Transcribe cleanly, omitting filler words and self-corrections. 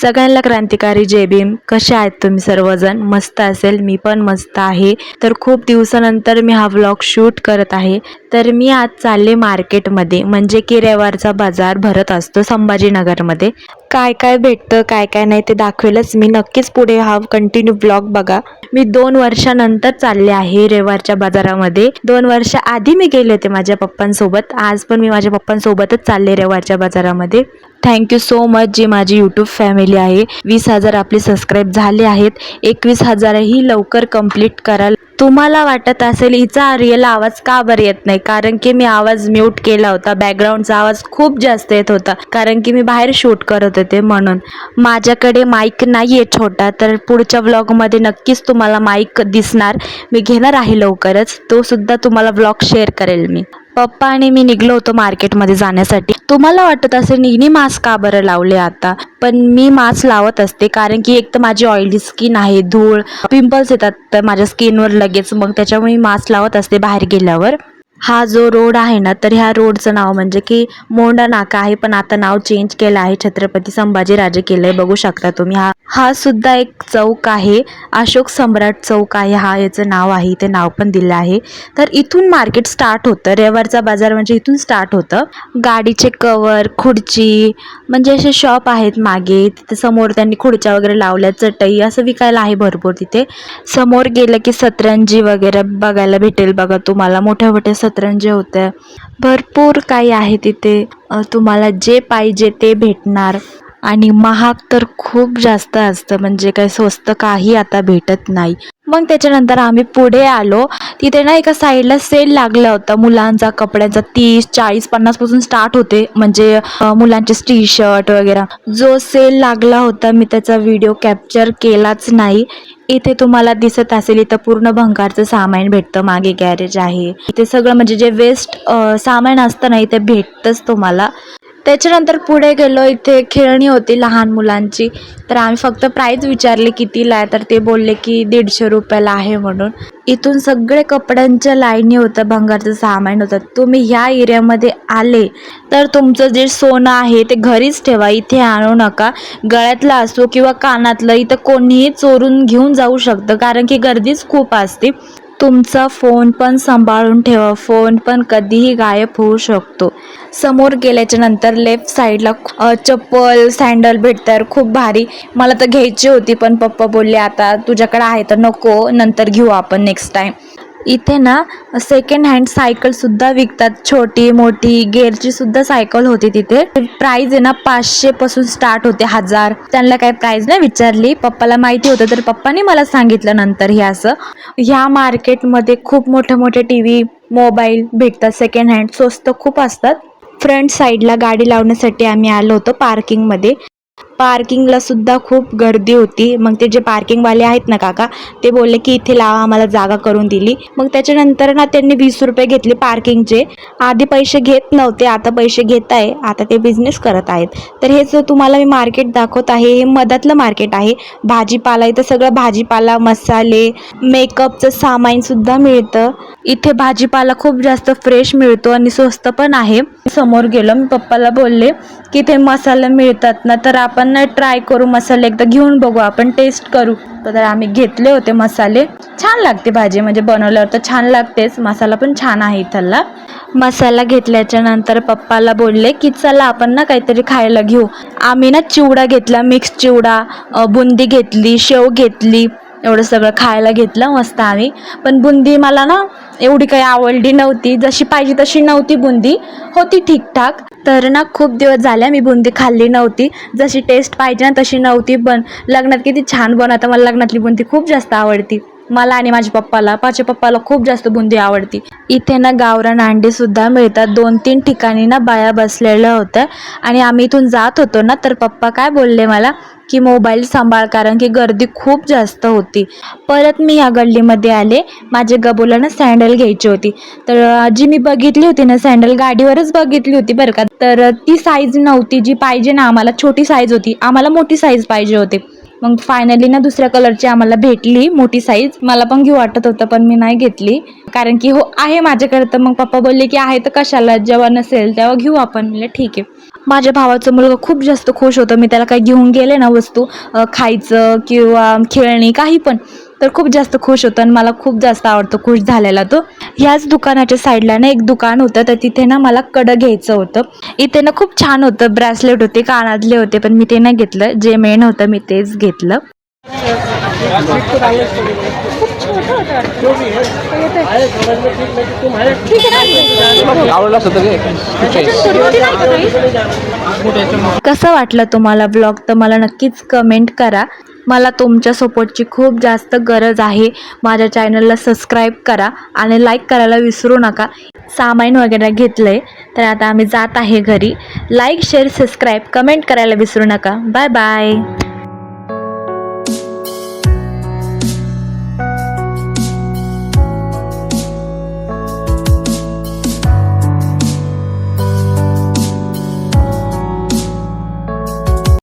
सगळ्यांना क्रांतिकारी जय भीम. कसे आहेत तुम्ही सर्वजण? मस्त असेल, मी पण मस्त आहे. तर खूप दिवसानंतर मी हा व्लॉग शूट करत आहे. तर मी आज चालले मार्केटमध्ये, म्हणजे की रविवारचा बाजार भरत असतो संभाजीनगरमध्ये. काय काय भेटतं काय काय नाही ते दाखवेलच मी. नक्कीच पुढे हा कंटिन्यू ब्लॉग बघा. मी 2 वर्षानंतर चालले आहे रविवारच्या बाजारामध्ये. 2 वर्ष आधी मी गेले होते माझ्या पप्पांसोबत. आज पण मी माझ्या पप्पांसोबतच चालले रविवारच्या बाजारामध्ये. थँक्यू सो मच जी माझी यूट्यूब फॅमिली आहे. 20,000 आपले सबस्क्राईब झाले आहेत. 21,000 ही लवकर कंप्लीट कराल. तुम्हाला वाटत असेल हिचा रिअल आवाज का बरं येत नाही, कारण की मी आवाज म्यूट केला होता. बॅकग्राऊंडचा आवाज खूप जास्त येत होता, कारण की मी बाहेर शूट करत होते म्हणून. माझ्याकडे माईक नाही आहे छोटा, तर पुढच्या व्लॉगमध्ये नक्कीच तुम्हाला माईक दिसणार. मी घेणार आहे लवकरच, तो सुद्धा तुम्हाला व्लॉग शेअर करेल मी. पप्पा आणि मी निघलो होतो मार्केटमध्ये जाण्यासाठी. तुम्हाला वाटत असेल हिने मास्क का बरं लावले आता, पण मी मास्क लावत असते कारण की एक तर माझी ऑइली स्किन आहे, धूळ पिंपल्स येतात तर माझ्या स्किनवर लगेच, मग त्याच्यामुळे मी मास्क लावत असते बाहेर गेल्यावर. हा जो रोड आहे ना, तर ह्या रोडचं नाव म्हणजे की मोंडा नाका आहे, पण आता नाव चेंज केलं आहे, छत्रपती संभाजीराजे केलंय. बघू शकता तुम्ही. हा सुद्धा एक चौक आहे, अशोक सम्राट चौक आहे हा, याचं नाव आहे, इथे नाव पण दिलं आहे. तर इथून मार्केट स्टार्ट होतं. रविवारचा बाजार म्हणजे इथून स्टार्ट होतं. गाडीचे कवर, खुर्ची, म्हणजे असे शॉप आहेत मागे. तिथे समोर त्यांनी खुर्च्या वगैरे लावल्या, चटई असं विकायला आहे भरपूर तिथे. समोर गेलं की सतरंजी वगैरे बघायला भेटेल बघा तुम्हाला. मोठ्या मोठ्या सतरंजी होत्या, भरपूर काही आहे तिथे. तुम्हाला जे पाहिजे ते भेटणार. आणि महाग तर खूप जास्त असतं, म्हणजे काही स्वस्त काही आता भेटत नाही. मग त्याच्यानंतर आम्ही पुढे आलो. तिथे ना एका साईडला सेल लागला होता मुलांचा कपड्यांचा. 30, 40, 50 पासून स्टार्ट होते, म्हणजे मुलांचे टी शर्ट वगैरे. जो सेल लागला होता मी त्याचा व्हिडिओ कॅप्चर केलाच नाही. इथे तुम्हाला दिसत असेल, इथं पूर्ण भंगारचं सामान भेटतं. मागे गॅरेज आहे, इथे सगळं म्हणजे जे वेस्ट सामान असतं ना, इथे भेटतंच तुम्हाला. त्याच्यानंतर पुढे गेलो, इथे खेळणी होती लहान मुलांची. तर आम्ही फक्त प्राईस विचारले कितीला आहे, तर ते बोलले की 150 रुपयाला आहे म्हणून. इथून सगळे कपड्यांच्या लाईनी होतं, भंगारचं सामान होतं. तुम्ही ह्या एरियामध्ये आले तर तुमचं जे सोनं आहे ते घरीच ठेवा, इथे आणू नका. गळ्यातलं असो किंवा कानातलं, इथं कोणीही चोरून घेऊन जाऊ शकतं, कारण की गर्दीच खूप असते. तुमचा फोन पण सांभाळून ठेवा, फोन पण कधीही गायब होऊ शकतो. समोर गेल्याच्या नंतर लेफ्ट साईडला चप्पल, सँडल भेटतात खूप भारी. मला तर घ्यायची होती, पण पप्पा बोलले आता तुझ्याकडे आहे तर नको, नंतर घेऊ आपण नेक्स्ट टाईम. इथे ना सेकंड हँड सायकलसुद्धा विकतात, छोटी मोठी गेअरची सुद्धा सायकल होती तिथे. प्राईज आहे ना 500 पासून स्टार्ट होते, 1000. त्यांना काही प्राईज नाही विचारली, पप्पाला माहिती होतं तर पप्पानी मला सांगितलं नंतर. हे असं ह्या मार्केटमध्ये खूप मोठे मोठे टीव्ही, मोबाईल भेटतात सेकंड हँड, स्वस्त खूप असतात. फ्रंट साईडला गाडी लावण्यासाठी आम्ही आलो होतो पार्किंगमध्ये. पार्किंगला सुद्धा खूप गर्दी होती. मग ते जे पार्किंगवाले आहेत ना काका, ते बोलले की इथे लावा, आम्हाला जागा करून दिली. मग त्याच्यानंतर ना त्यांनी 20 रुपये घेतले पार्किंगचे. आधी पैसे घेत नव्हते, आता पैसे घेत आहे. आता ते बिझनेस करत आहेत. तर हेच तुम्हाला मी मार्केट दाखवत आहे. हे मधातलं मार्केट आहे. भाजीपाला, इथं सगळं भाजीपाला, मसाले, मेकअपचं सामानसुद्धा मिळतं. इथे भाजीपाला खूप जास्त फ्रेश मिळतो आणि स्वस्त पण आहे. समोर गेलो, मी पप्पाला बोलले की ते मसाले मिळतात ना, तर आपण ट्राय करू मसाले, एकदा घेऊन बघू, आपण टेस्ट करू. तर आम्ही घेतले होते मसाले. छान लागते भाजी, म्हणजे बनवल्यावर तर छान लागतेच. मसाला पण छान आहे इथला. मसाला घेतल्याच्या नंतर पप्पाला बोलले की चला आपण ना काहीतरी खायला घेऊ. आम्ही ना चिवडा घेतला, मिक्स चिवडा, बुंदी घेतली, शेव घेतली, एवढं सगळं खायला घेतलं मस्त आम्ही. पण बुंदी मला ना एवढी काही आवडली नव्हती, जशी पाहिजे तशी नव्हती बुंदी, होती ठीकठाक. तर ना खूप दिवस झाले मी बुंदी खाल्ली नव्हती, जशी टेस्ट पाहिजे ना तशी नव्हती. पण लग्नात किती छान बनवतं, मला लग्नातली बुंदी खूप जास्त आवडती, मला आणि माझ्या पप्पाला. माझ्या पप्पाला खूप जास्त बुंदी आवडती. इथे ना गावरान अंडीसुद्धा मिळतात. 2-3 ठिकाणी ना बाया बसलेल्या होत्या आणि आम्ही इथून जात होतो ना, तर पप्पा काय बोलले मला की मोबाईल सांभाळ, कारण की गर्दी खूप जास्त होती. परत मी या गल्लीमध्ये आले. माझ्या गबूला ना सँडल घ्यायची होती. तर जी मी बघितली होती ना सँडल, गाडीवरच बघितली होती बरं का, तर ती साईज नव्हती जी पाहिजे ना आम्हाला, छोटी साईज होती. आम्हाला मोठी साईज पाहिजे होती. मग फायनली ना दुसऱ्या कलरची आम्हाला भेटली मोठी साईज. मला पण घेऊ वाटत होतं पण मी नाही घेतली, कारण की हो आहे माझ्याकडे. तर मग पप्पा बोलले की आहे तर कशाला, जेव्हा नसेल तेव्हा घेऊ आपण. म्हणलं ठीक आहे. माझ्या भावाचा मुलगा खूप जास्त खुश होतो मी त्याला काही घेऊन गेले ना वस्तू, खायचं किंवा खेळणी काही पण, तर खूप जास्त खुश होतं आणि मला खूप जास्त आवडतो खुश झालेला तो. ह्याच दुकानाच्या साईडला ना एक दुकान होतं, तर तिथे ना मला कडं घ्यायचं होतं. इथे ना खूप छान होतं, ब्रेसलेट होते, कानातले होते, पण मी ते नाही घेतलं. जे मेन होतं मी तेच घेतलं. कसं वाटलं तुम्हाला व्लॉग तर मला नक्कीच कमेंट करा. मला तुमच्या सपोर्टची खूप जास्त गरज आहे. माझ्या चॅनलला सबस्क्राईब करा आणि लाईक करायला विसरू नका. सामान वगैरे घेतलं आहे, तर आता आम्ही जात आहे घरी. लाईक शेअर सबस्क्राईब कमेंट करायला विसरू नका. Bye bye.